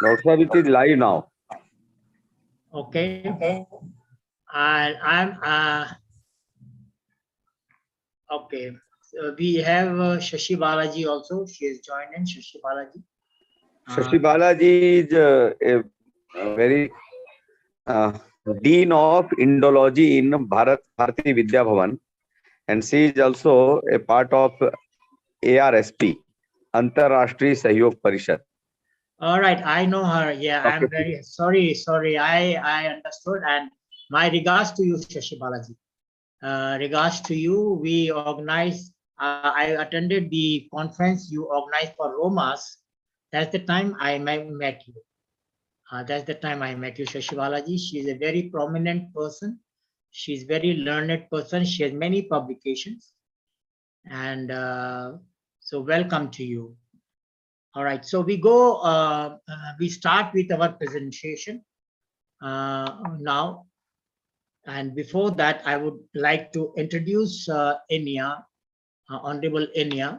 Lord Sahib, it is live now. Okay. And I'm okay. So we have Shashi Balaji also. She has joined in. Shashi Balaji. Shashi Balaji is a very Dean of Indology in Bharati Vidya Bhavan, and she is also a part of ARSP, Antarashtriya Sahyog Parishad. All right, I know her. Yeah, Dr. I'm very sorry. I understood. And my regards to you, Shashi Balaji. Regards to you. We organized. I attended the conference you organized for Romas. That's the time I met you. That's the time I met you, Shashi Balaji. She is a very prominent person. She's very learned person. She has many publications, and so welcome to you. All right, so we go. We start with our presentation now, and before that, I would like to introduce Inija, Honorable Inija.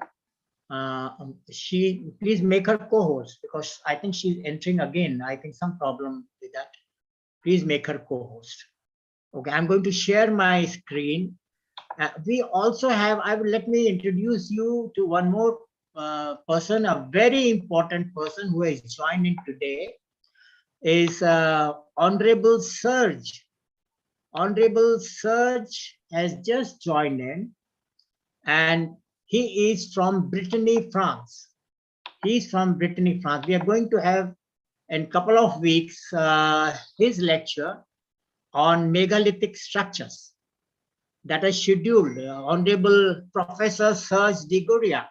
She please make her co-host because I think she's entering again. I think some problem with that. Please make her co-host. Okay, I'm going to share my screen. We also have, let me introduce you to one more person, a very important person who has joined in today is Honorable Serge. Honorable Serge has just joined in and he is from Brittany, France. He's from Brittany, France. We are going to have in a couple of weeks his lecture on megalithic structures that is scheduled. Honorable Professor Serge de Goria,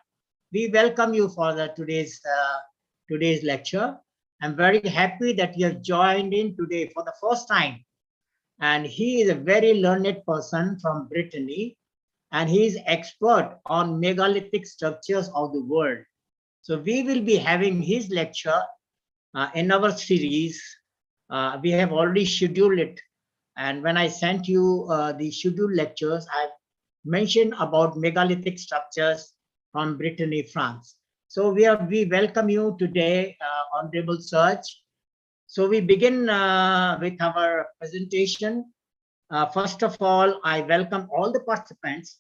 we welcome you for today's lecture. I'm very happy that you have joined in today for the first time. And he is a very learned person from Brittany, and he is expert on megalithic structures of the world. So we will be having his lecture in our series. We have already scheduled it. And when I sent you the scheduled lectures, I've mentioned about megalithic structures from Brittany, France. So we welcome you today, Honorable Serge. So we begin with our presentation. First of all, I welcome all the participants.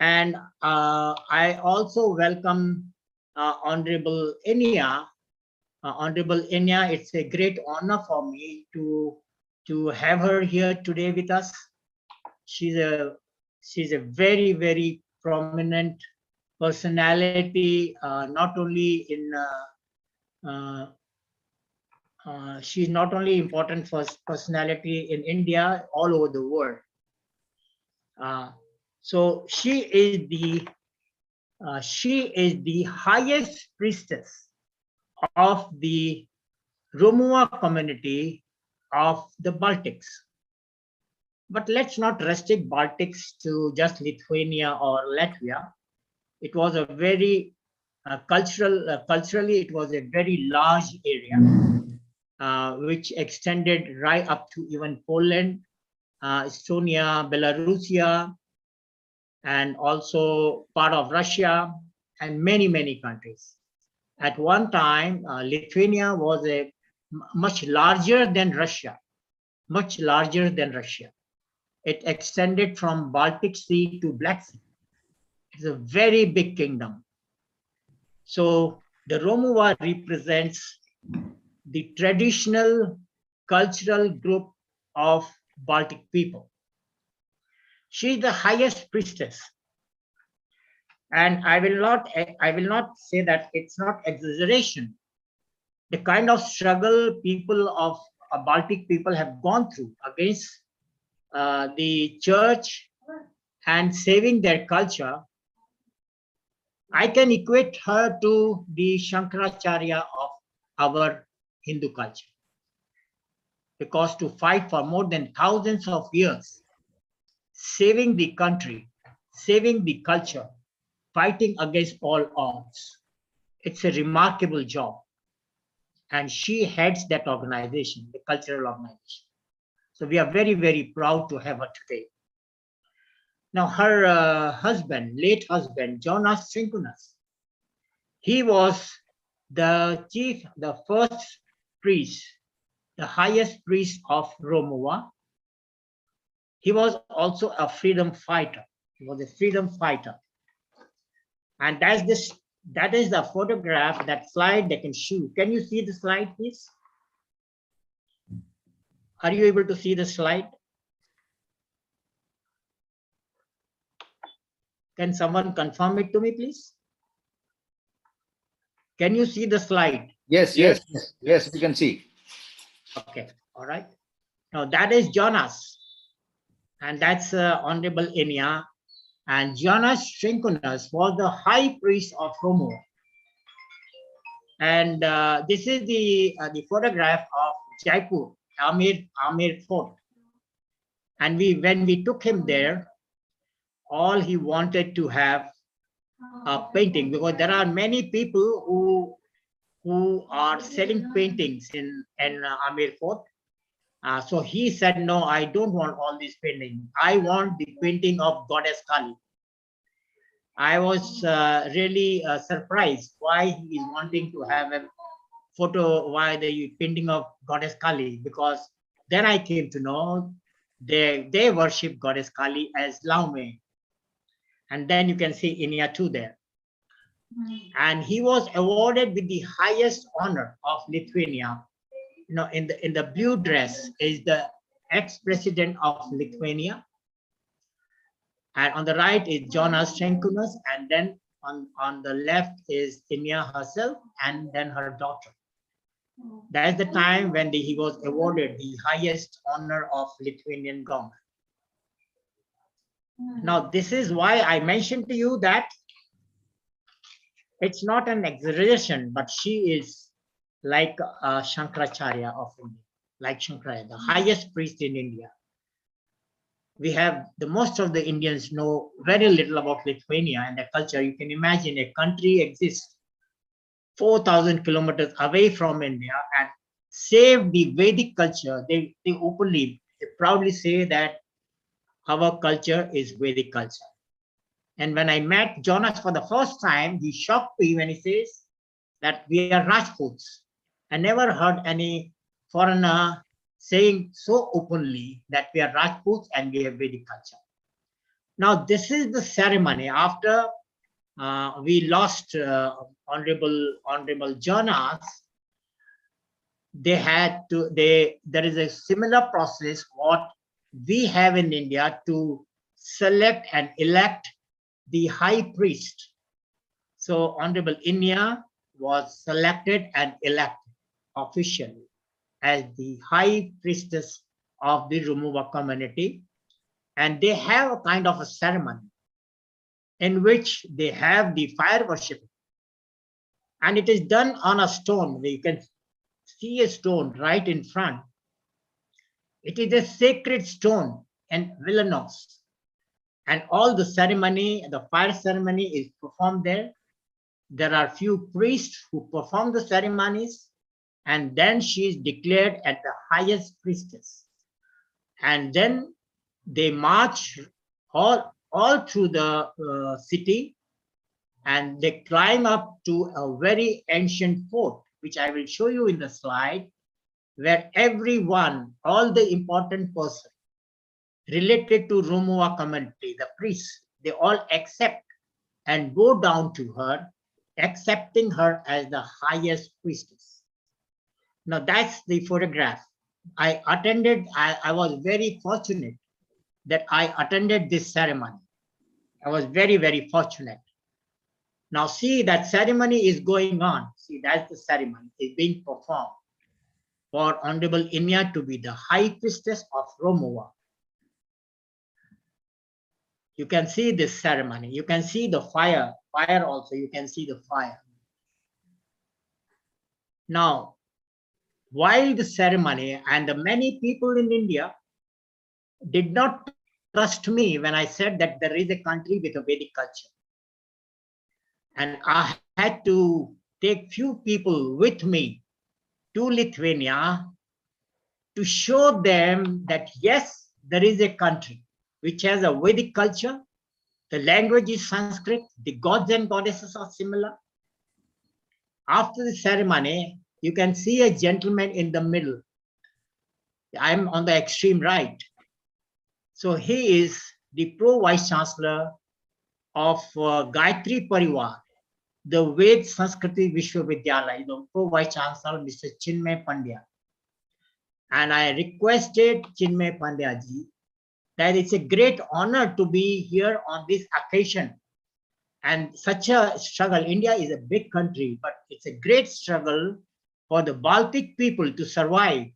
And I also welcome Honorable Inija. Honorable Inija, it's a great honor for me to have her here today with us. She's a very, very prominent personality, not only in she's not only important for personality in India, all over the world. So she is the highest priestess of the Romua community of the Baltics. But let's not restrict Baltics to just Lithuania or Latvia. It was a very culturally, it was a very large area, which extended right up to even Poland, Estonia, Belarusia, and also part of Russia, and many, many countries. At one time, Lithuania was a much larger than Russia, much larger than Russia. It extended from Baltic Sea to Black Sea. It's a very big kingdom. So the Romova represents the traditional cultural group of Baltic people. She is the highest priestess. And I will not say that it's not exaggeration. The kind of struggle people of Baltic people have gone through against the church and saving their culture, I can equate her to the Shankaracharya of our Hindu culture. Because to fight for more than thousands of years, saving the country, saving the culture, fighting against all odds, it's a remarkable job. And she heads that organization, the cultural organization. So we are very, very proud to have her today. Now her husband, late husband, Jonas Trinkunas, he was the first priest, the highest priest of Romova, he was also a freedom fighter. He was a freedom fighter. And that is the photograph, that slide they can show. Can you see the slide, please? Are you able to see the slide? Can someone confirm it to me, please? Can you see the slide? Yes, yes, yes, yes, we can see. Okay, all right. Now that is Jonas, and that's Honorable Inija. And Jonas Trinkunus was the high priest of Romua. And this is the photograph of Jaipur, Amir Fort. And when we took him there, all he wanted to have a painting, because there are many people who are selling paintings in Amir Fort. So he said, no, I don't want all this painting. I want the painting of Goddess Kali. I was really surprised why he is wanting to have a photo, why the painting of Goddess Kali, because then I came to know they worship Goddess Kali as Laume. And then you can see Inija too there. And he was awarded with the highest honor of Lithuania. You know, in the blue dress is the ex-president of Lithuania. And on the right is Jonas Trinkunus, and then on the left is Inija herself, and then her daughter. That is the time when he was awarded the highest honor of Lithuanian government. Now, this is why I mentioned to you that it's not an exaggeration, but she is like Shankaracharya of India, like Shankaracharya, the highest priest in India. We have most of the Indians know very little about Lithuania and the culture. You can imagine a country exists 4,000 kilometers away from India and save the Vedic culture. They openly, they proudly say that our culture is Vedic culture. And when I met Jonas for the first time, he shocked me when he says that we are Rajputs. I never heard any foreigner saying so openly that we are Rajputs and we have Vedic culture. Now, this is the ceremony after we lost Honorable Jonas. There is a similar process what we have in India to select and elect the high priest. So Honorable Inija was selected and elected officially as the high priestess of the Romova community. And they have a kind of a ceremony in which they have the fire worship. And it is done on a stone. You can see a stone right in front. It is a sacred stone in Villanos. And all the ceremony, the fire ceremony is performed there. There are few priests who perform the ceremonies, and then she is declared as the highest priestess. And then they march all through the city, and they climb up to a very ancient fort, which I will show you in the slide, where everyone, all the important persons related to Romua community, the priests, they all accept and go down to her, accepting her as the highest priestess. Now that's the photograph. I was very fortunate that I attended this ceremony. I was very, very fortunate. Now see, that ceremony is going on. See, that's the ceremony is being performed for Honorable Inija to be the high priestess of Romova. You can see this ceremony. You can see the fire also. You can see the fire. Now, while the ceremony, and the many people in India did not trust me when I said that there is a country with a Vedic culture. And I had to take few people with me to Lithuania to show them that yes, there is a country which has a Vedic culture. The language is Sanskrit. The gods and goddesses are similar. After the ceremony, you can see a gentleman in the middle. I'm on the extreme right. So he is the Pro-Vice Chancellor of Gayatri Parivar, the Ved Sanskriti Vishwavidyalaya, the Pro-Vice Chancellor, Mr. Chinmay Pandya. And I requested Chinmay Pandya ji that it's a great honor to be here on this occasion. And such a struggle, India is a big country, but it's a great struggle for the Baltic people to survive.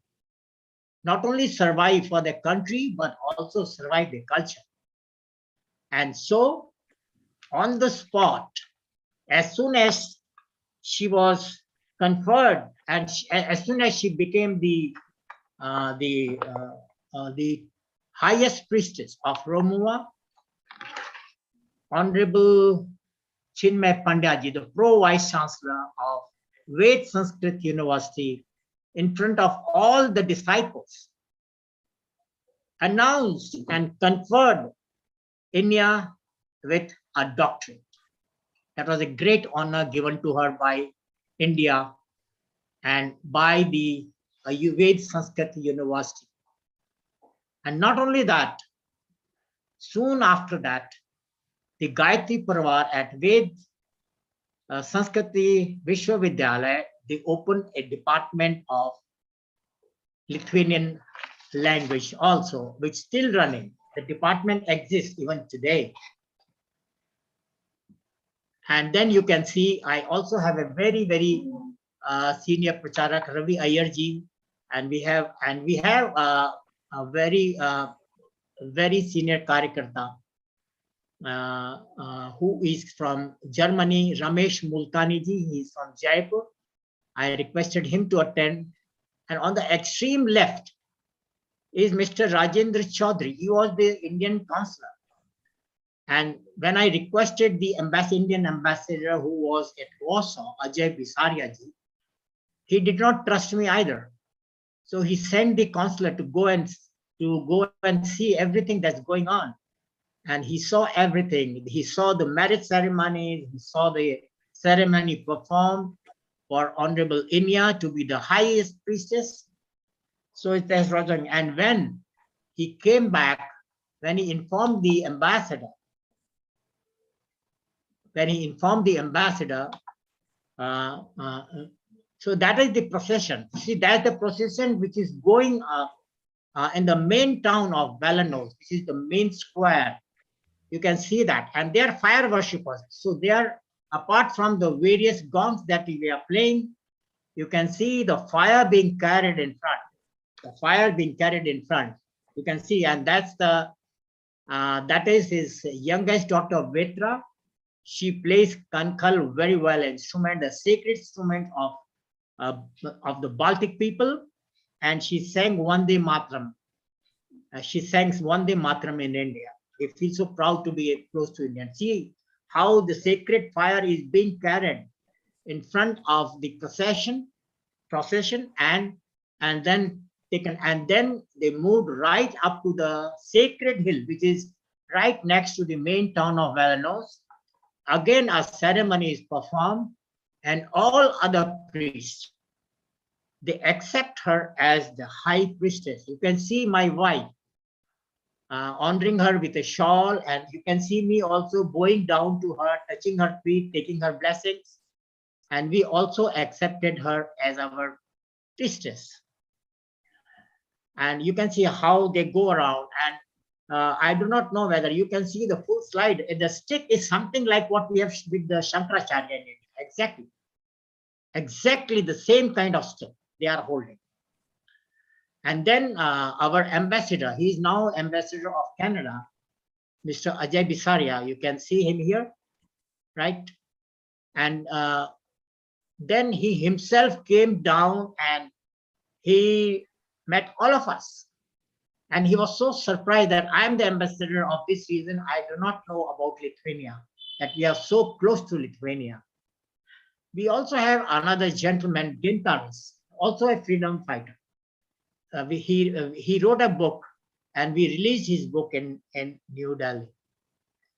Not only survive for the country, but also survive the culture. And so, on the spot, as soon as she was conferred, and as soon as she became the highest priestess of Romua, Honorable Chinmay Pandya ji, the Pro-Vice Chancellor of Ved Sanskrit University, in front of all the disciples, announced and conferred Inija with a doctorate. That was a great honor given to her by India and by the Ved Sanskrit University. And not only that, soon after that, the Gayatri Parivar at Ved Sanskriti Vishwavidyalaya, they opened a department of Lithuanian language also, which is still running. The department exists even today. And then you can see, I also have a very, very senior Pracharak, Ravi Ayerji, and we have a very, very senior Karyakarta who is from Germany, Ramesh Multani ji. He is from Jaipur. I requested him to attend. And on the extreme left is Mr. Rajendra Chaudhary. He was the Indian consular. And when I requested the Indian ambassador who was at Warsaw, Ajay Bisaria ji, he did not trust me either. So he sent the consular to go and see everything that's going on. And he saw everything. He saw the marriage ceremonies. He saw the ceremony performed for Honorable Inija to be the highest priestess. So it is wrong. And when he came back, when he informed the ambassador, so that is the procession. See, that's the procession which is going in the main town of Balanos, which is the main square. You can see that. And they are fire worshippers. So they are, apart from the various gongs that we are playing, you can see the fire being carried in front. The fire being carried in front. You can see, and that's the, that is his youngest daughter, Vetra. She plays Kankhal very well, instrument, the sacred instrument of the Baltic people, and she sang Vande Mataram. She sang Vande Mataram in India. They feel so proud to be close to India. See how the sacred fire is being carried in front of the procession, and then taken, and then they moved right up to the sacred hill, which is right next to the main town of Valanos. Again, a ceremony is performed, and all other priests, they accept her as the high priestess. You can see my wife honoring her with a shawl, and you can see me also bowing down to her, touching her feet, taking her blessings. And we also accepted her as our priestess. And you can see how they go around. And I do not know whether you can see the full slide. The stick is something like what we have with the Shankaracharya in India. Exactly the same kind of stick they are holding. And then our ambassador, he is now ambassador of Canada, Mr. Ajay Bisaria. You can see him here, right? And then he himself came down and he met all of us. And he was so surprised that I am the ambassador of this reason. I do not know about Lithuania, that we are so close to Lithuania. We also have another gentleman, Gintaris, also a freedom fighter. He wrote a book, and we released his book in New Delhi.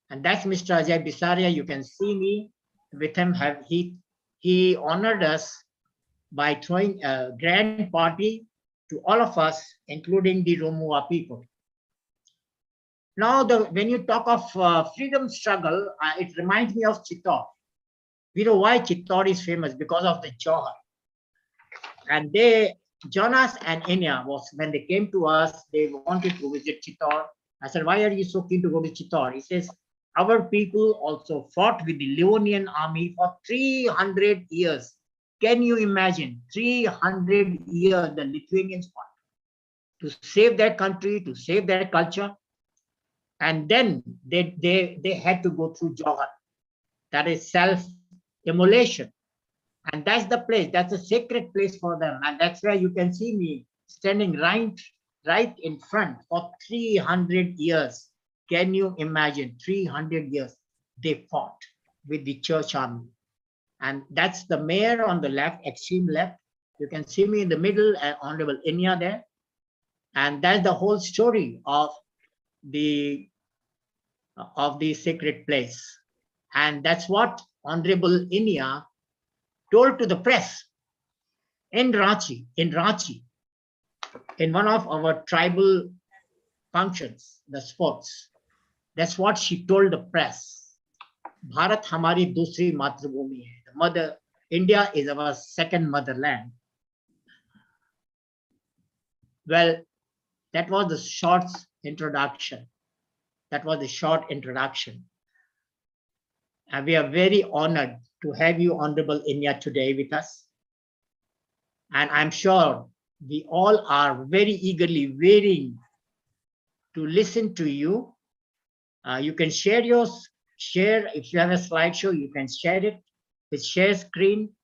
And that's Mr. Ajay Bisaria. You can see me with him. he honored us by throwing a grand party to all of us, including the Romua people. Now, when you talk of freedom struggle, it reminds me of Chittor. We know why Chittor is famous, because of the Johar. And Jonas and Inija, when they came to us, they wanted to visit Chittor. I said, why are you so keen to go to Chittor? He says, our people also fought with the Livonian army for 300 years. Can you imagine? 300 years the Lithuanians fought to save their country, to save their culture. And then they had to go through Johar. That is self-immolation. And that's the place, that's a sacred place for them. And that's where you can see me standing right in front for 300 years. Can you imagine? 300 years they fought with the church army. And that's the mayor on the left, extreme left. You can see me in the middle, Honorable Inija there. And that's the whole story of the sacred place. And that's what Honorable Inija told to the press in Ranchi, in one of our tribal functions, the sports. That's what she told the press. Bharat hamari dusri matrabhumi hai. The mother, India is our second motherland. Well, that was the short introduction. That was the short introduction. And we are very honored to have you, Honorable Inija, today with us. And I'm sure we all are very eagerly waiting to listen to you. You can share if you have a slideshow, you can share it with share screen.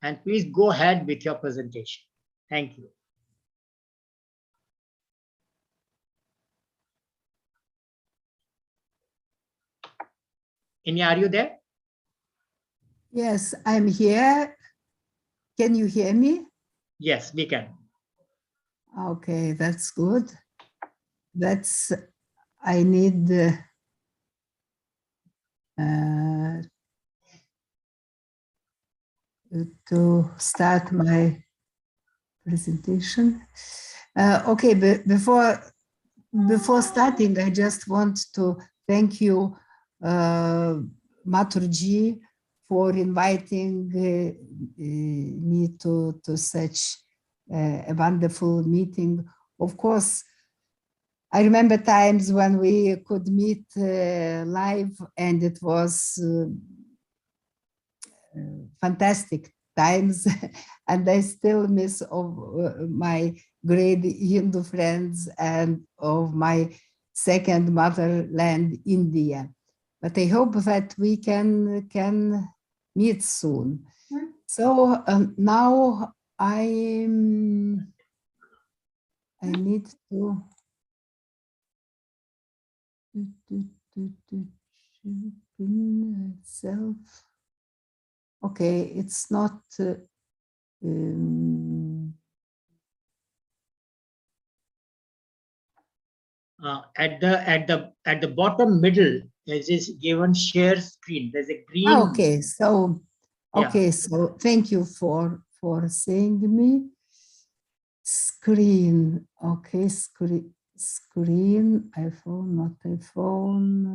And please go ahead with your presentation. Thank you. Inija, are you there? Yes, I'm here. Can you hear me? Yes, we can. Okay, that's good. I need to start my presentation. Okay, before starting, I just want to thank you, Maturji, for inviting me to such a wonderful meeting. Of course, I remember times when we could meet live, and it was fantastic times, and I still miss of my great Hindu friends and of my second motherland, India. But I hope that we can meet soon. So now I need to itself. Okay, it's not. At the bottom middle, there is given share screen. There's a green. Okay, so okay, so thank you for saying me. Screen, okay, screen, iPhone, not iPhone.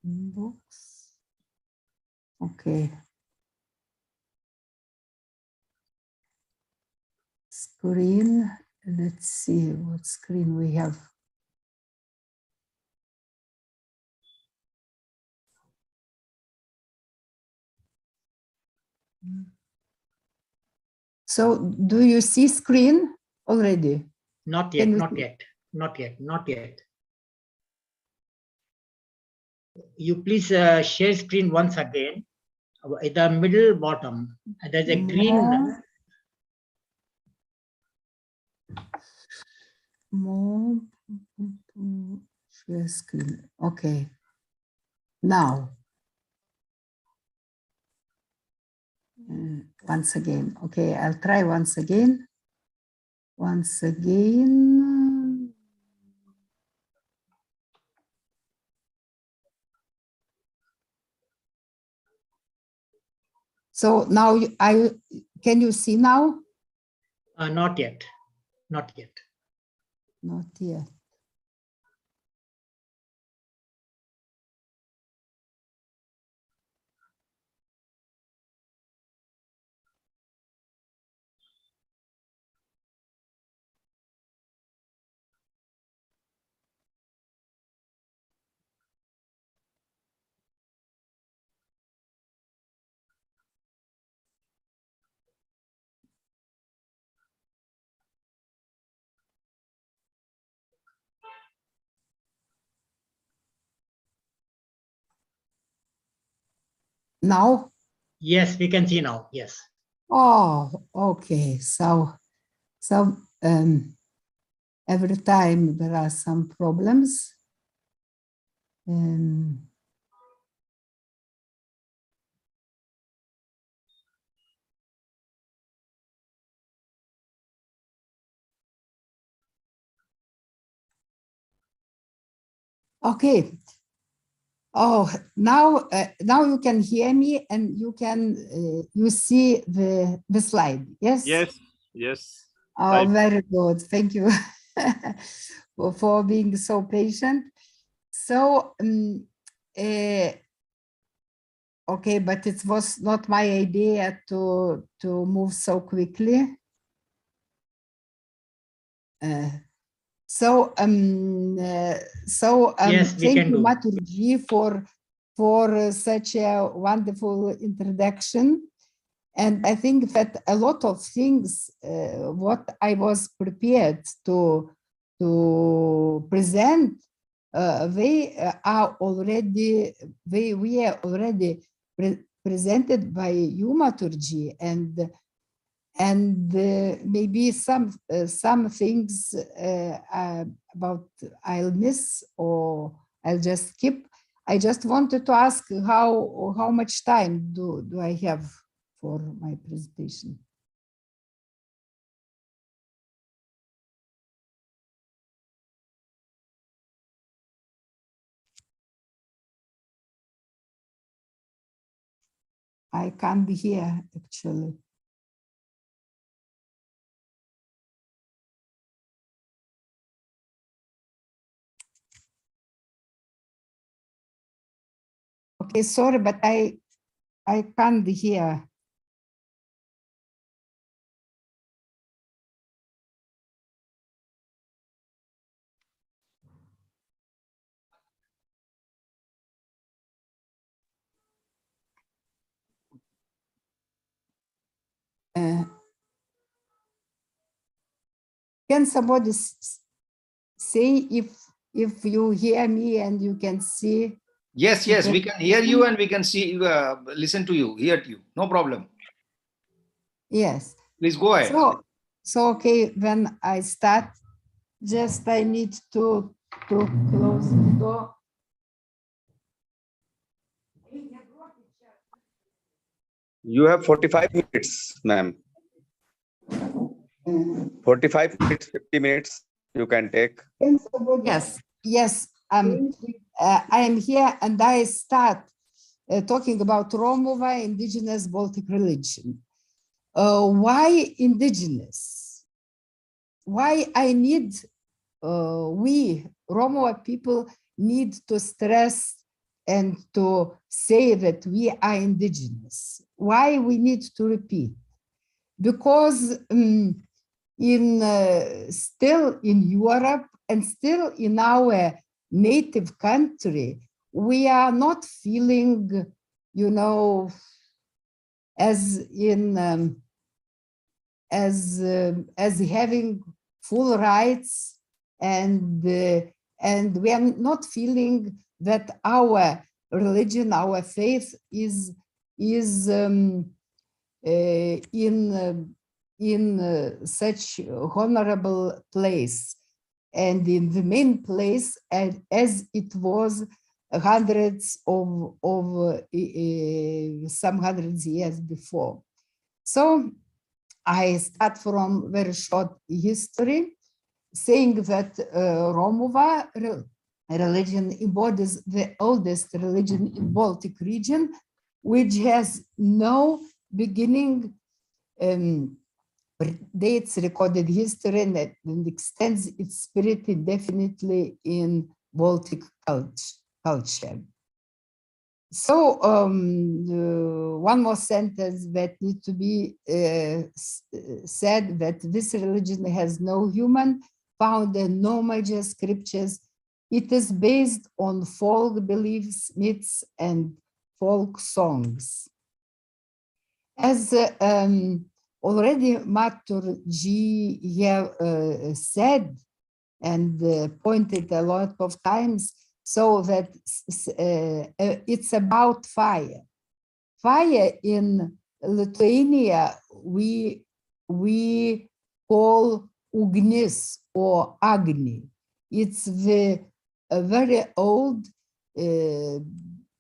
Books. Okay. Screen. Let's see what screen we have. So do you see screen already? Not yet, not yet, not yet, not yet. You please share screen once again. At the middle bottom, there's a green. More share screen. Okay. Now. Once again. Okay, I'll try once again. Once again. So now can you see now? Not yet. Not yet. Not yet. Now? Yes, we can see now. Yes. Oh, okay. So every time there are some problems. Okay. Oh, now you can hear me and you can you see the slide. Yes. Yes. Yes. Oh, Right. very good. Thank you for being so patient. So, okay, but it was not my idea to move so quickly. Yes, we thank can you, do. Maturji, for such a wonderful introduction. And I think that a lot of things, what I was prepared to present, they are already, they were already presented by you, Maturji, and maybe some things about I'll miss or I'll just skip. I just wanted to ask how much time do I have for my presentation? I can't be here actually. Okay, sorry, but I can't hear. Can somebody say if you hear me and you can see? Yes, yes, we can hear you and we can see, listen to you, hear you. No problem. Yes. Please go ahead. So okay, when I start, just I need to close the door. You have 45 minutes, ma'am. 45 minutes, 50 minutes you can take. Yes. I am here and I start talking about Romova, indigenous Baltic religion. Why indigenous? Why I need, we Romova people need to stress and to say that we are indigenous. Why we need to repeat? Because still in Europe and still in our native country, we are not feeling, you know, as having full rights, and we are not feeling that our religion, our faith is in such honorable place and in the main place as it was hundreds of some hundreds years before. So I start from very short history, saying that Romova religion embodies the oldest religion in Baltic region, which has no beginning dates recorded history and extends its spirit indefinitely in Baltic culture. So one more sentence that needs to be said, that this religion has no human found in no major scriptures. It is based on folk beliefs, myths, and folk songs. As already Matur Ji have said and pointed a lot of times, so that it's about fire. Fire in Lithuania we call ugnis or agni. It's a very old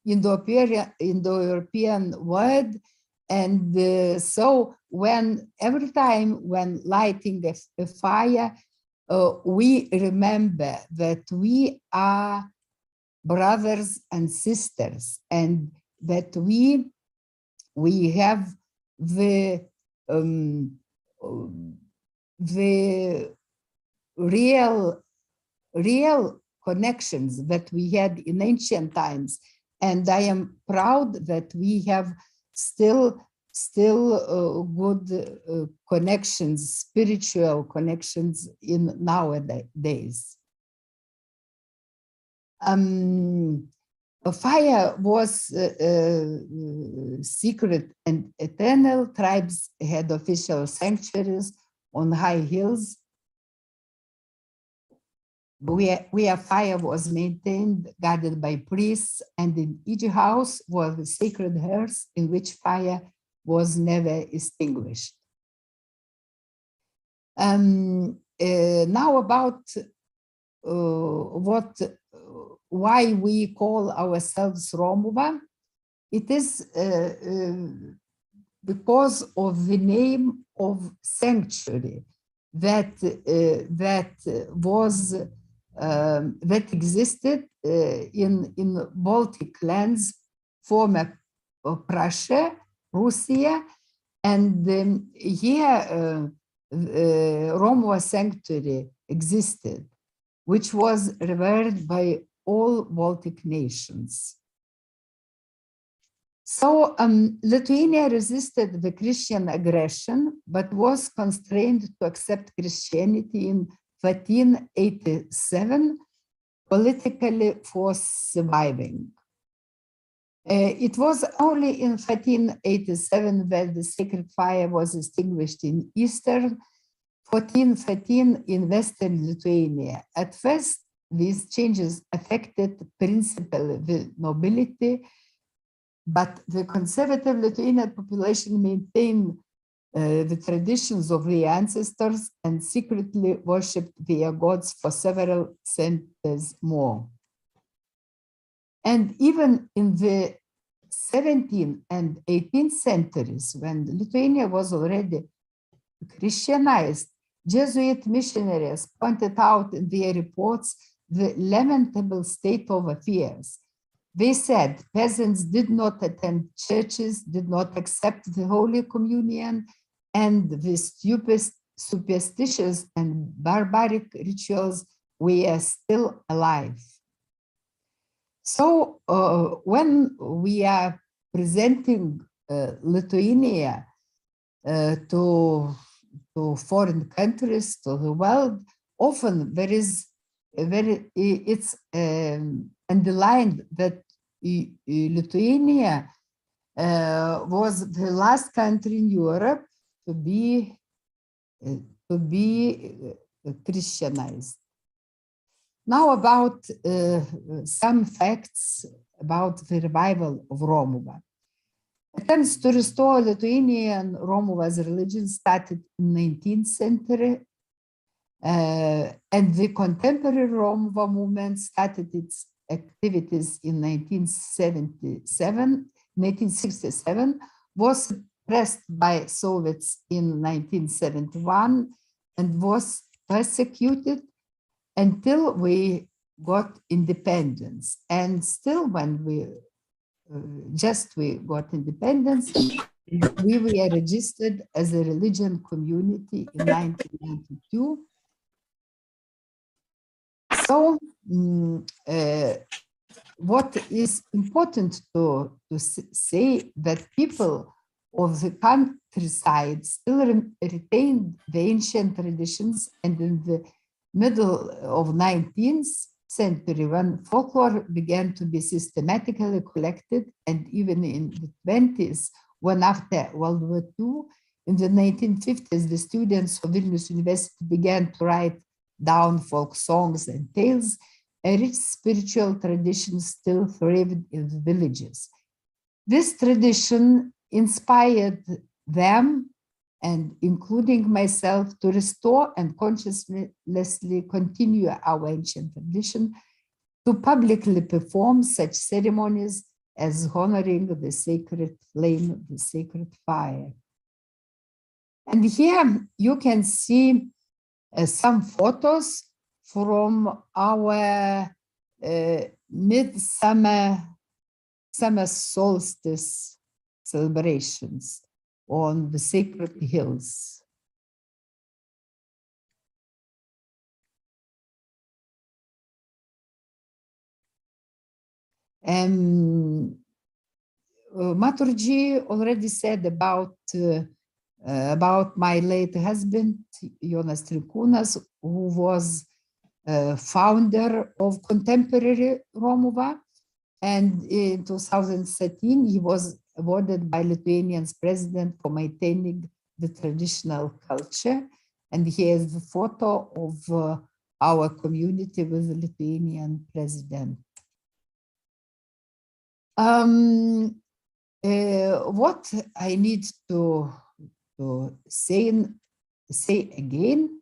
Indo-European word, and so every time when lighting a fire, we remember that we are brothers and sisters, and that we have the real connections that we had in ancient times, and I am proud that we have still good connections, spiritual connections in nowadays. Fire was secret and eternal. Tribes had official sanctuaries on high hills where fire was maintained, guarded by priests, and in each house was a sacred hearth in which fire was never extinguished. Now about why we call ourselves Romova. It is because of the name of sanctuary that existed in Baltic lands, former Prussia, and here Romua sanctuary existed, which was revered by all Baltic nations. So Lithuania resisted the Christian aggression, but was constrained to accept Christianity in 1487, politically for surviving. It was only in 1487 that the sacred fire was extinguished in eastern, 1413 in western Lithuania. At first, these changes affected principally the nobility, but the conservative Lithuanian population maintained the traditions of their ancestors and secretly worshipped their gods for several centuries more. And even in the 17th and 18th centuries, when Lithuania was already Christianized, Jesuit missionaries pointed out in their reports the lamentable state of affairs. They said peasants did not attend churches, did not accept the Holy Communion, and the superstitious and barbaric rituals were still alive. So when we are presenting Lithuania to foreign countries, to the world, often there is it's underlined that Lithuania was the last country in Europe to be Christianized. Now about some facts about the revival of Romova. Attempts to restore Lithuanian Romova's religion started in the 19th century, and the contemporary Romova movement started its activities in 1967, was suppressed by Soviets in 1971, and was persecuted until we got independence. And still when we got independence, We were registered as a religion community in 1992. So what is important to say that people of the countryside still retained the ancient traditions, and in the middle of 19th century, when folklore began to be systematically collected, and even in the 20s, when after World War II, in the 1950s, the students of Vilnius University began to write down folk songs and tales, a rich spiritual tradition still thrived in the villages. This tradition inspired them, and including myself, to restore and consciously continue our ancient tradition, to publicly perform such ceremonies as honoring the sacred flame, the sacred fire. And here you can see some photos from our summer solstice celebrations on the sacred hills. Maturji already said about my late husband, Jonas Trikunas, who was founder of contemporary Romova. And in 2013, he was awarded by Lithuanian's president for maintaining the traditional culture. And he has the photo of our community with the Lithuanian president. What I need to say again,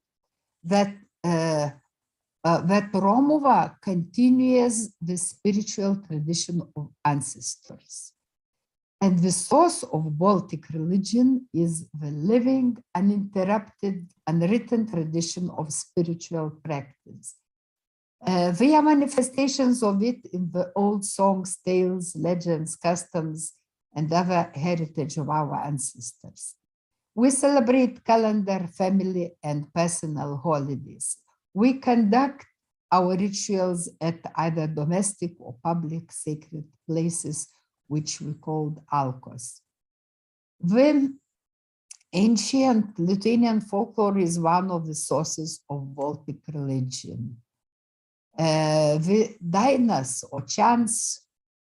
that Romova continues the spiritual tradition of ancestors. And the source of Baltic religion is the living, uninterrupted, unwritten tradition of spiritual practice. There are manifestations of it in the old songs, tales, legends, customs, and other heritage of our ancestors. We celebrate calendar, family, and personal holidays. We conduct our rituals at either domestic or public sacred places, which we called alkos. The ancient Lithuanian folklore is one of the sources of Baltic religion. The dainas or chants,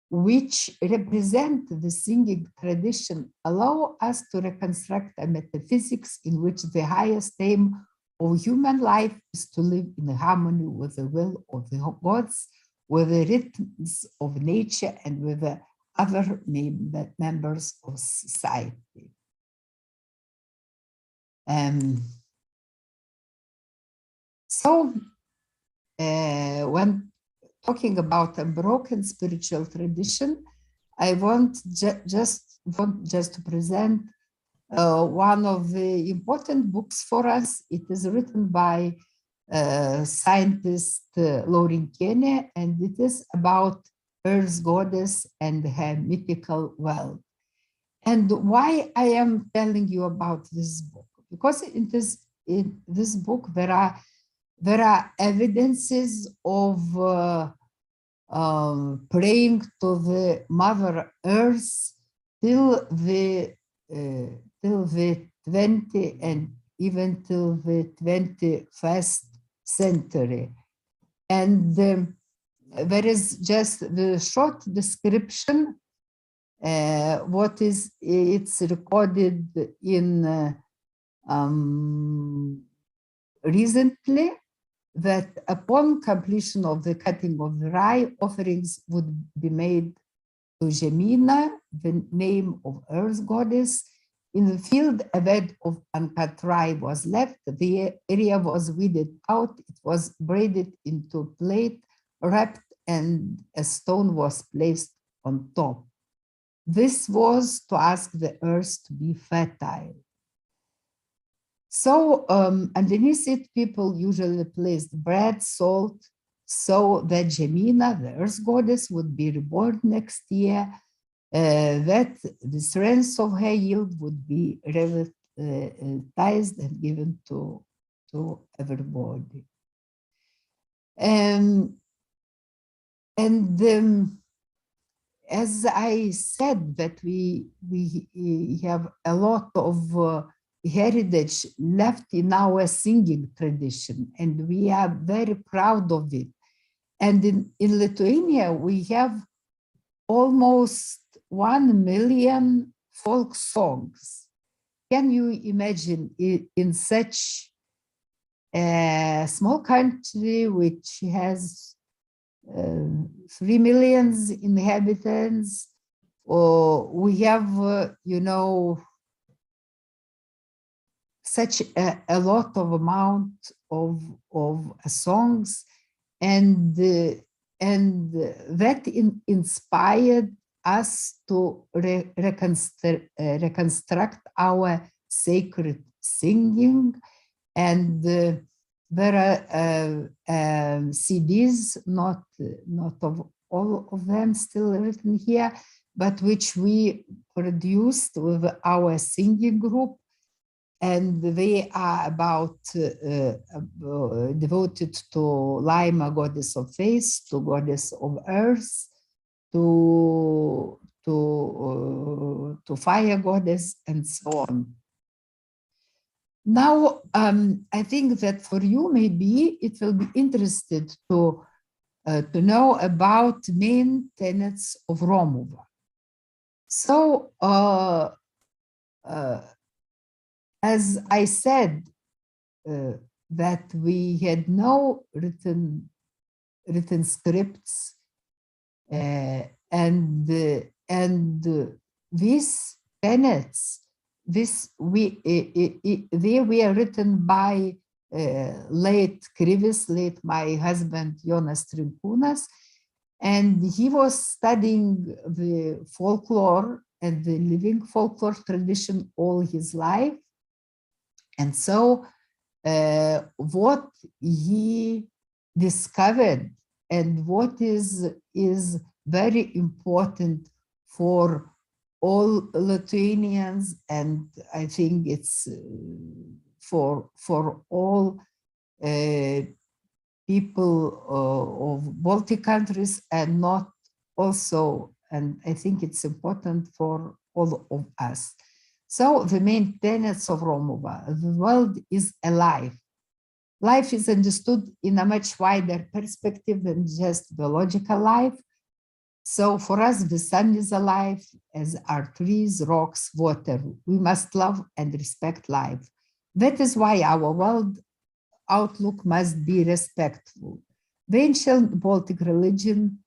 which represent the singing tradition, allow us to reconstruct a metaphysics in which the highest aim of human life is to live in harmony with the will of the gods, with the rhythms of nature, and with the other members of society. So when talking about unbroken spiritual tradition, I want just to present one of the important books for us. It is written by scientist Laurin Kiene, and it is about Earth goddess and her mythical world. And why I am telling you about this book? Because in this book there are evidences of praying to the Mother Earth till the 20th and even till the 21st century. And there is just the short description, it's recorded in recently, that upon completion of the cutting of the rye, offerings would be made to Jemina, the name of Earth goddess. In the field, a bed of uncut rye was left. The area was weeded out. It was braided into a plate, wrapped, and a stone was placed on top. This was to ask the earth to be fertile. So underneath it, people usually placed bread, salt, so that Jemina, the earth goddess, would be reborn next year that the strength of her yield would be revitalized and given to everybody. As I said, that we have a lot of heritage left in our singing tradition, and we are very proud of it. And in Lithuania, we have almost 1 million folk songs. Can you imagine in such a small country which has 3 million inhabitants, or we have, you know, such a lot of amount of songs, and that inspired us to reconstruct our sacred singing. And there are CDs, not of all of them still written here, but which we produced with our singing group. And they are about devoted to Laima, goddess of faith, to goddess of earth, to fire goddess, and so on. Now, I think that for you, maybe it will be interested to know about main tenets of Romova. So, as I said, that we had no written scripts, and these tenets, they were written by late Krivis, my husband Jonas Trimkūnas, and he was studying the folklore and the living folklore tradition all his life. And so what he discovered, and what is very important for all Lithuanians, and I think it's for all people of Baltic countries, and not also, and I think it's important for all of us. So the main tenets of Romova: the world is alive. Life is understood in a much wider perspective than just biological life. So for us, the sun is alive, as are trees, rocks, water. We must love and respect life. That is why our world outlook must be respectful. The ancient Baltic religion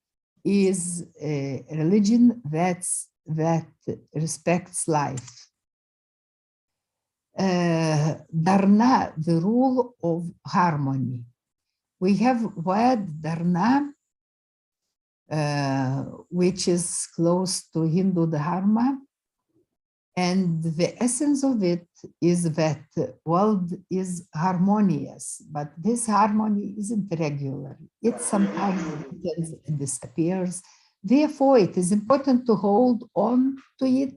is a religion that respects life. Darna, the rule of harmony. We have word Darna, which is close to Hindu Dharma, and the essence of it is that the world is harmonious, but this harmony isn't regular. It sometimes disappears. Therefore, it is important to hold on to it,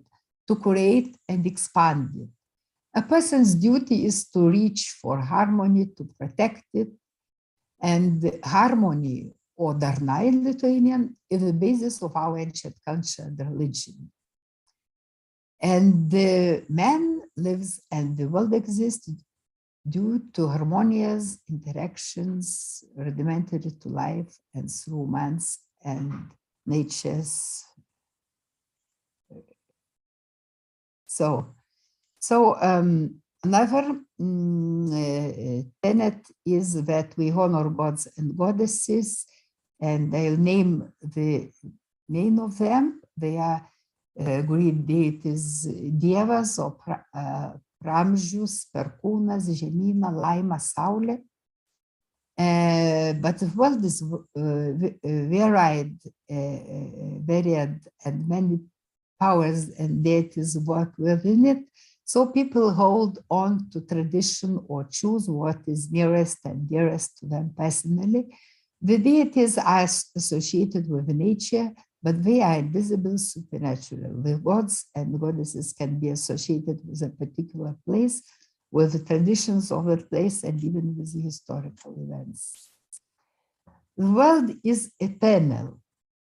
to create and expand it. A person's duty is to reach for harmony, to protect it, and harmony, or Darna in Lithuanian, is the basis of our ancient culture and religion. And the man lives and the world exists due to harmonious interactions rudimentary to life and through man's and nature's. So another tenet is that we honor gods and goddesses, and I'll name the main of them. They are Greek deities Dievas, or Pramžius, Perkūnas, Žemyna, Laima, Saulė. But the world is varied, and many powers and deities work within it. So people hold on to tradition or choose what is nearest and dearest to them personally. The deities are associated with nature, but they are invisible, supernatural. The gods and goddesses can be associated with a particular place, with the traditions of the place, and even with the historical events. The world is eternal.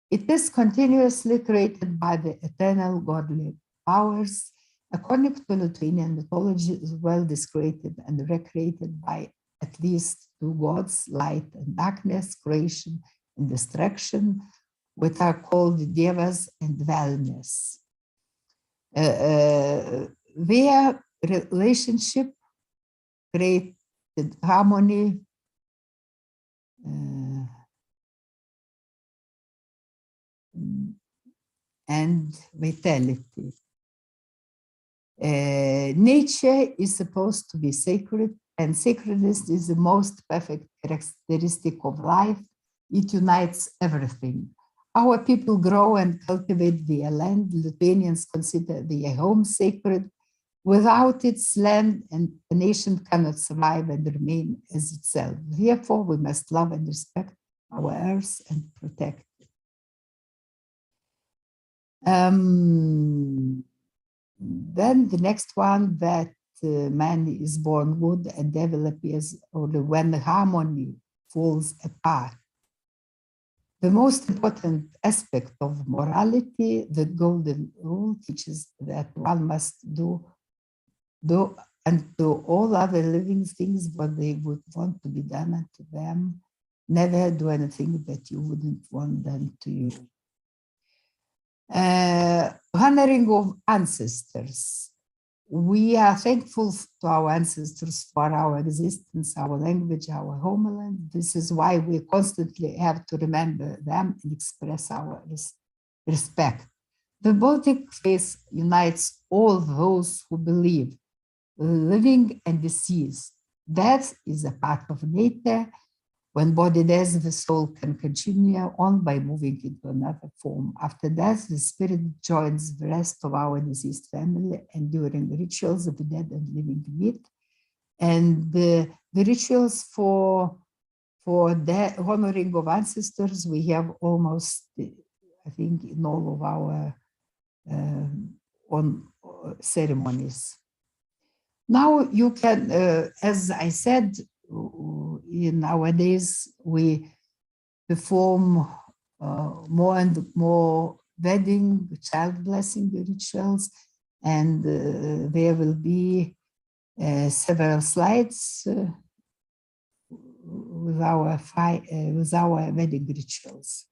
It is continuously created by the eternal godly powers. According to Lithuanian mythology, the world is created and recreated by at least two gods, light and darkness, creation and destruction, which are called devas and wellness. Their relationship created harmony, and vitality. Nature is supposed to be sacred, and sacredness is the most perfect characteristic of life. It unites everything. Our people grow and cultivate their land. Lithuanians consider their home sacred. Without its land, and a nation cannot survive and remain as itself. Therefore, we must love and respect our earth and protect it. Then the next one, that man is born good and devil appears only when harmony falls apart. The most important aspect of morality, the golden rule, teaches that one must do unto all other living things what they would want to be done unto them. Never do anything that you wouldn't want done to you. Honoring of ancestors. We are thankful to our ancestors for our existence, our language, our homeland. This is why we constantly have to remember them and express our respect. The Baltic Faith unites all those who believe, living and deceased. Death is a part of nature. When body dies, the soul can continue on by moving into another form. After death, the spirit joins the rest of our deceased family, and during the rituals, the dead and living meet. And the rituals for the honoring of ancestors, we have almost, I think, in all of our ceremonies. Now you can, as I said, in nowadays we perform more and more wedding, child blessing rituals, and there will be several slides with our wedding rituals.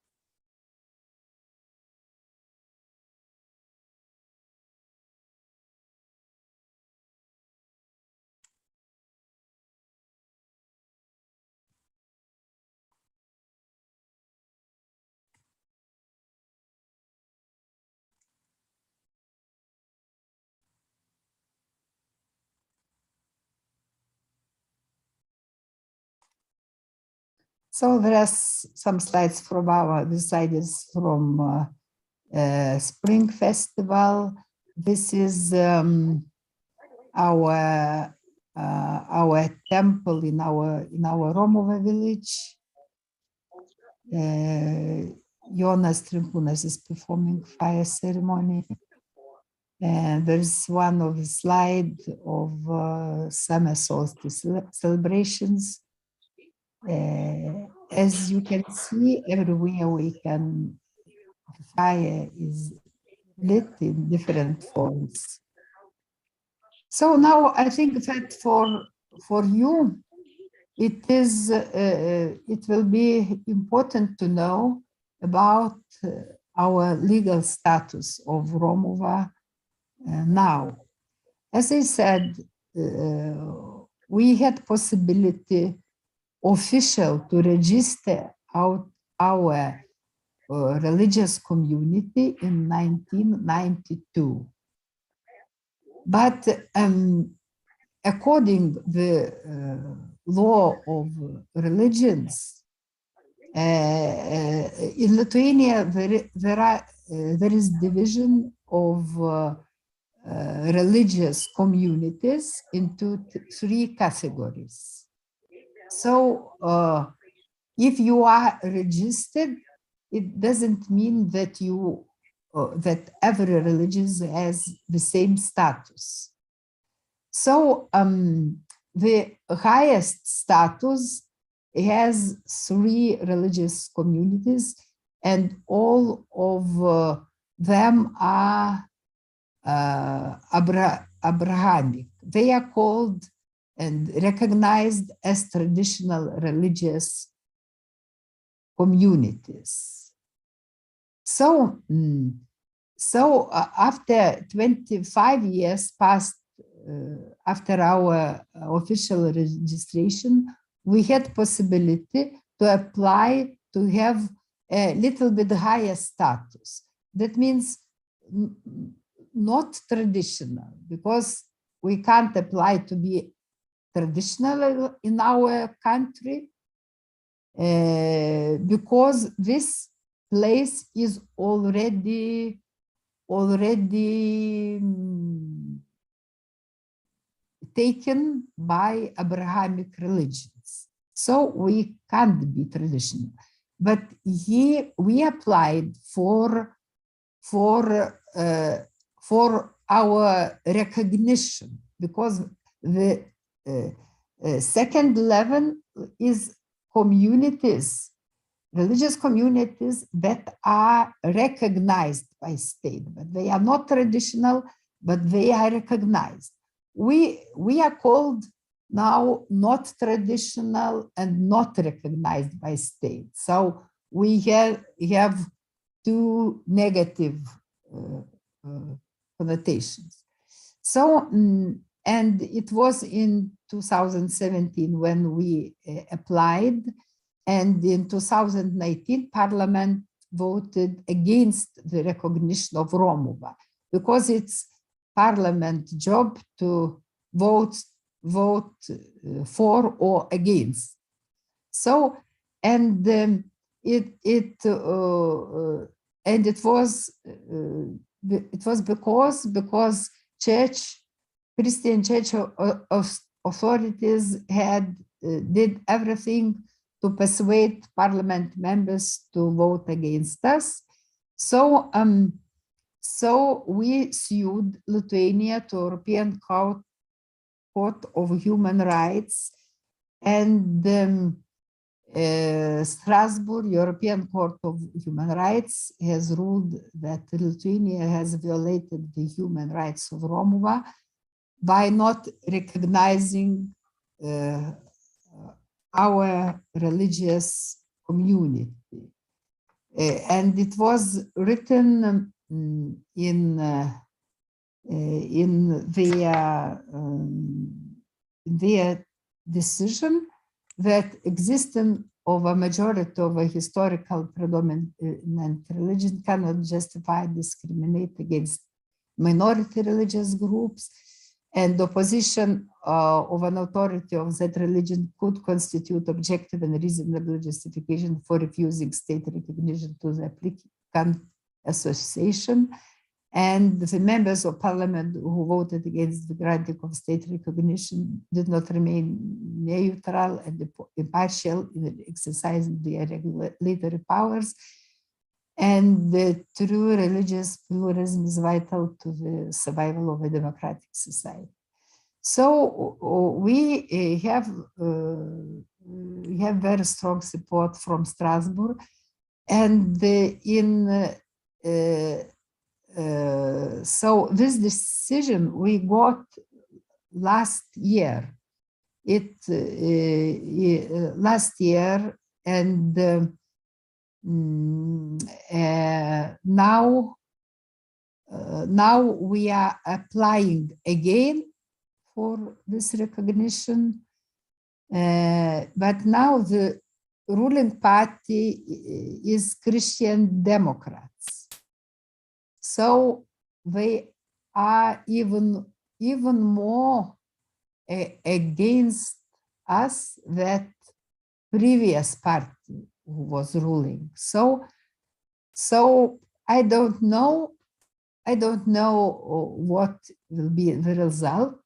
So there are some slides from this slide is from Spring Festival. This is our temple in our Romova village. Jonas Trimpunas is performing fire ceremony. And there's one of the slide of summer solstice celebrations. As you can see, everywhere fire is lit in different forms. So now I think that for you, it will be important to know about our legal status of Romova now. As I said, we had possibility official to register our religious community in 1992. But according the law of religions, in Lithuania, there is division of religious communities into three categories. So if you are registered it doesn't mean that that every religion has the same status. So the highest status has 3 religious communities, and all of them are Abrahamic. They are called and recognized as traditional religious communities. So, after 25 years passed after our official registration, we had possibility to apply to have a little bit higher status. That means not traditional, because we can't apply to be traditional in our country, because this place is already taken by Abrahamic religions. So we can't be traditional. But here we applied for our recognition, because the second level is communities, religious communities that are recognized by state, but they are not traditional, but they are recognized. We are called now not traditional and not recognized by state. So we have 2 negative connotations. So, and it was in 2017 when we applied, and in 2019, Parliament voted against the recognition of Romova, because it's Parliament job to vote for or against. So, and it was because Christian church authorities did everything to persuade Parliament members to vote against us. So we sued Lithuania to European Court of Human Rights, and Strasbourg European Court of Human Rights has ruled that Lithuania has violated the human rights of Romova by not recognizing our religious community. And it was written in their decision that existence of a majority of a historical predominant religion cannot justify discriminate against minority religious groups, and opposition of an authority of that religion could constitute objective and reasonable justification for refusing state recognition to the applicant association. And the members of parliament who voted against the granting of state recognition did not remain neutral and impartial in exercising their regulatory powers. And the true religious pluralism is vital to the survival of a democratic society. So we have very strong support from Strasbourg, and so this decision we got last year. Last year, and now we are applying again for this recognition, but now the ruling party is Christian Democrats. So they are even more against us that previous party who was ruling. So I don't know what will be the result.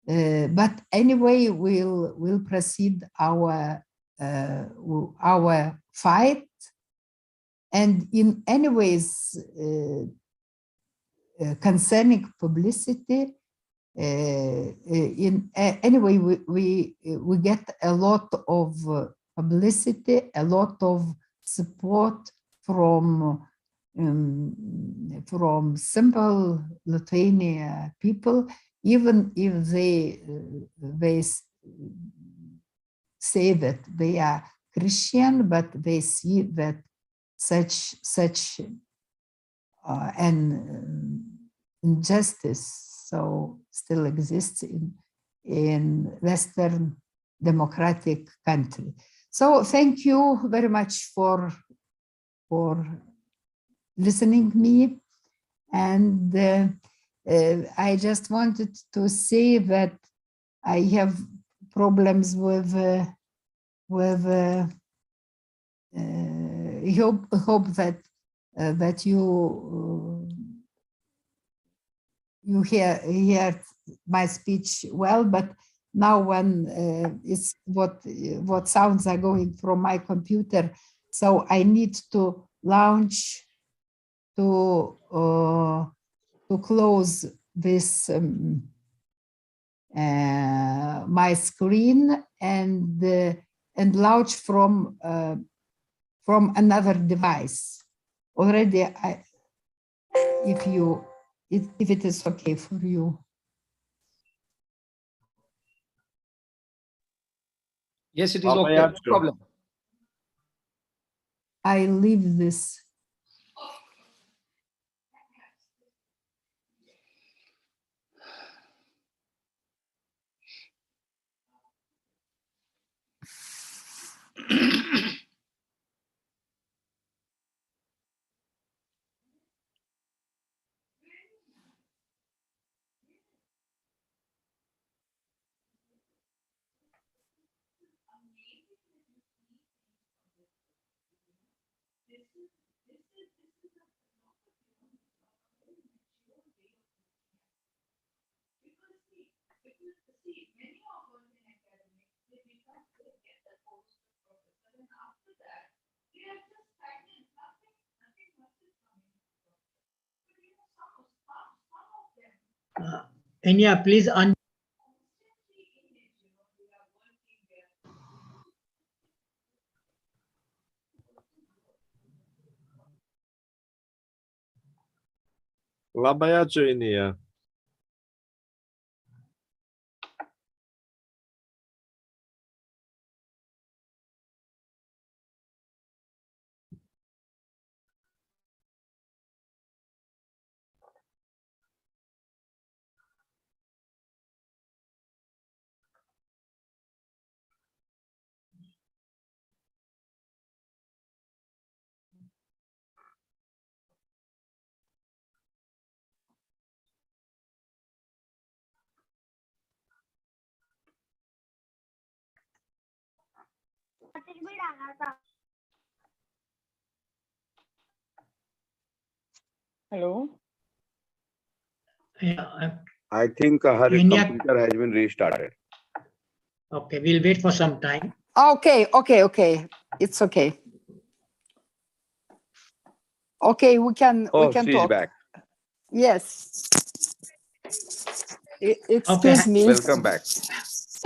But anyway, we'll proceed our fight, And in any ways, concerning publicity, anyway, we get a lot of publicity, a lot of support from simple Lithuania people, even if they say that they are Christian, but they see that such an injustice so still exists in Western democratic country. So thank you very much for listening me. And I just wanted to say that I have problems with hope that you hear my speech well, but now when it's what sounds are going from my computer, so I need to launch to close this my screen and launch from another device. Already, if it is okay for you. Yes, it is okay. No problem. I leave this. Inija, please Labai ačiū, Inija. Hello. I think her Inija. computer has been restarted. Okay, we'll wait for some time. Okay. It's okay. Okay, we can She's talk. back. Yes. Excuse me. Welcome back.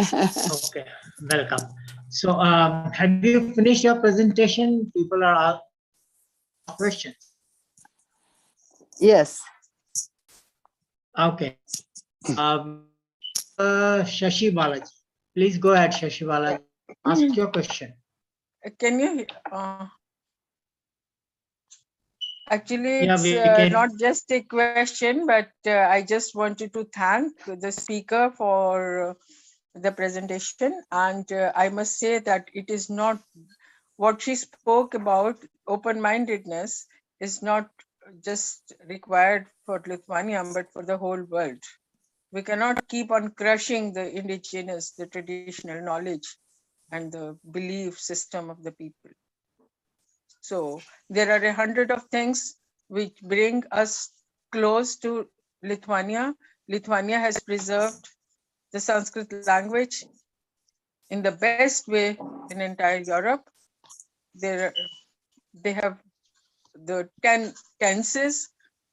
Okay, welcome. So, have you finished your presentation? People are asking questions. Yes. Okay. Shashi Balaji, please go ahead, Shashi Balaji. Ask your question. Can you? Actually, Yeah, it's we can. not just a question, but I just wanted to thank the speaker for the presentation. And I must say that it is not what she spoke about. Open-mindedness is not just required for Lithuania, but for the whole world. We cannot keep on crushing the indigenous, the traditional knowledge and the belief system of the people. So there are 100 of things which bring us close to Lithuania. Lithuania has preserved the Sanskrit language in the best way in entire Europe. They have the 10 tenses,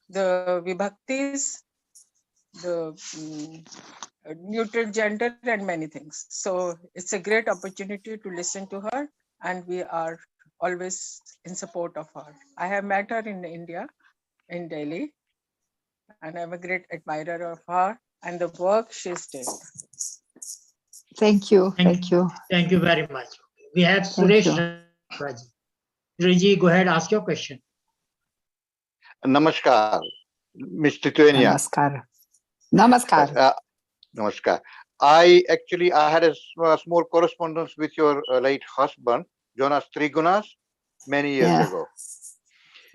the vibhaktis, the neutral gender, and many things. So it's a great opportunity to listen to her, and we are always in support of her. I have met her in India, in Delhi, and I'm a great admirer of her and the work she's doing. Thank you. Thank you. Thank you very much. We have Thank Suresh you. Raji. Suresh, go ahead, ask your question. Namaskar, Ms. Lithuania. Namaskar. Namaskar. Namaskar. I had a small correspondence with your late husband, Jonas Trigunas, many years Yeah. ago.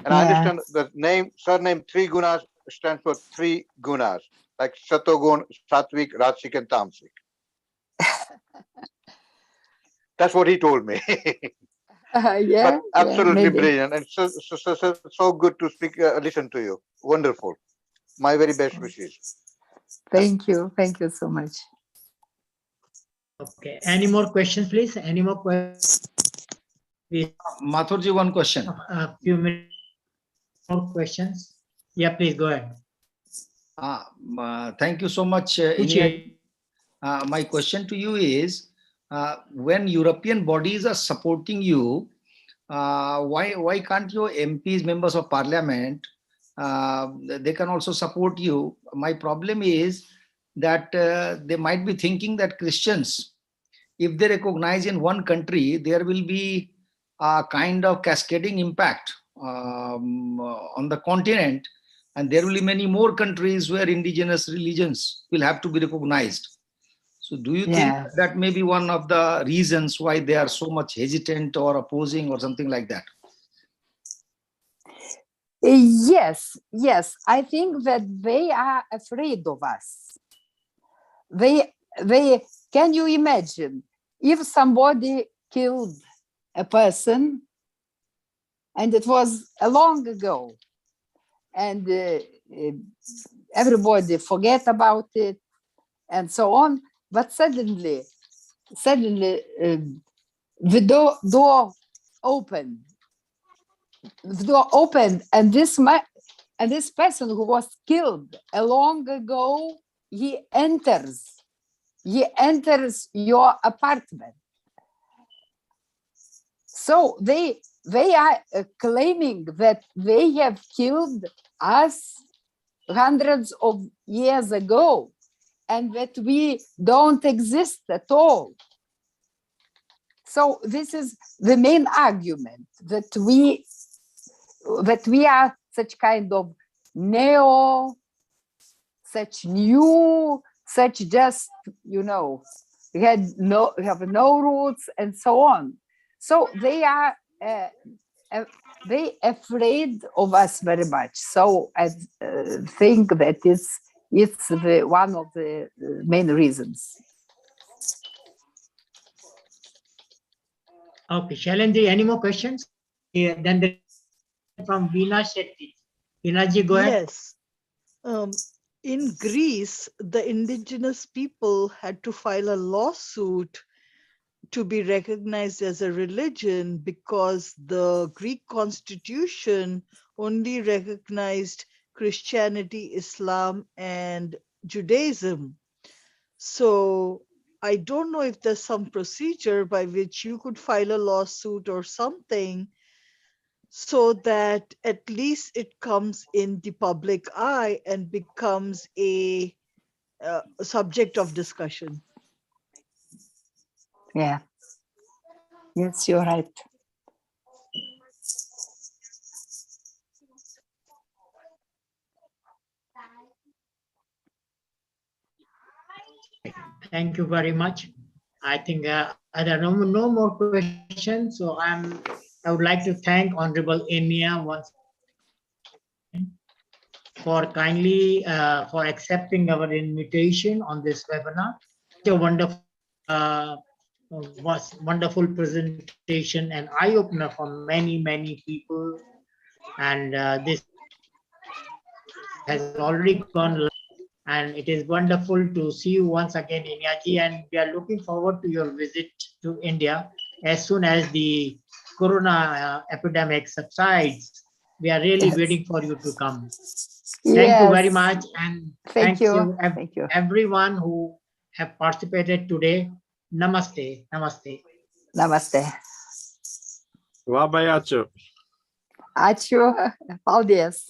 And I understand the surname Trigunas stands for three gunas, like Satogun, Satvik, Rajsik, and Tamsik. That's what he told me. Yeah. But absolutely maybe. brilliant, and so good to speak, listen to you. Wonderful. My very best wishes. Thank you. Thank you so much. Okay. Any more questions, please? Any more questions? Mathurji, one question. A few minutes. More questions? Yeah, please go ahead. Thank you so much, Inija. My question to you is, when European bodies are supporting you, why can't your MPs, members of parliament, they can also support you? My problem is that they might be thinking that Christians, if they recognize in one country, there will be a kind of cascading impact on the continent, and there will be many more countries where indigenous religions will have to be recognized. So do you think that may be one of the reasons why they are so much hesitant or opposing or something like that? Yes. I think that they are afraid of us. They can you imagine if somebody killed a person and it was a long ago and everybody forget about it and so on, but suddenly the door opened, and this person who was killed a long ago, he enters your apartment. So they are claiming that they have killed us hundreds of years ago and that we don't exist at all. So this is the main argument, that we are such kind of such new, such just, have no roots and so on. So they are afraid of us very much. So I think that it's one of the main reasons. Okay, Shailenji, any more questions? Yeah, then from Veena Shetty. Veena-ji, go ahead. Yes. In Greece, the indigenous people had to file a lawsuit to be recognized as a religion because the Greek constitution only recognized Christianity, Islam, and Judaism. So I don't know if there's some procedure by which you could file a lawsuit or something so that at least it comes in the public eye and becomes a subject of discussion. Yeah. Yes, you're right. Thank you very much. I think there are no more questions. So I would like to thank Honorable Inija once for kindly for accepting our invitation on this webinar. Such a wonderful presentation and eye opener for many people. And this has already gone live. And it is wonderful to see you once again, Inija-ji, and we are looking forward to your visit to India as soon as the corona epidemic subsides. We are really Yes. waiting for you to come. Thank you very Yes. much, and Thank you. ev- Thank you. everyone who have participated today. Namaste. Namaste. Namaste. Labai ačiū. Ačiū. Paldies.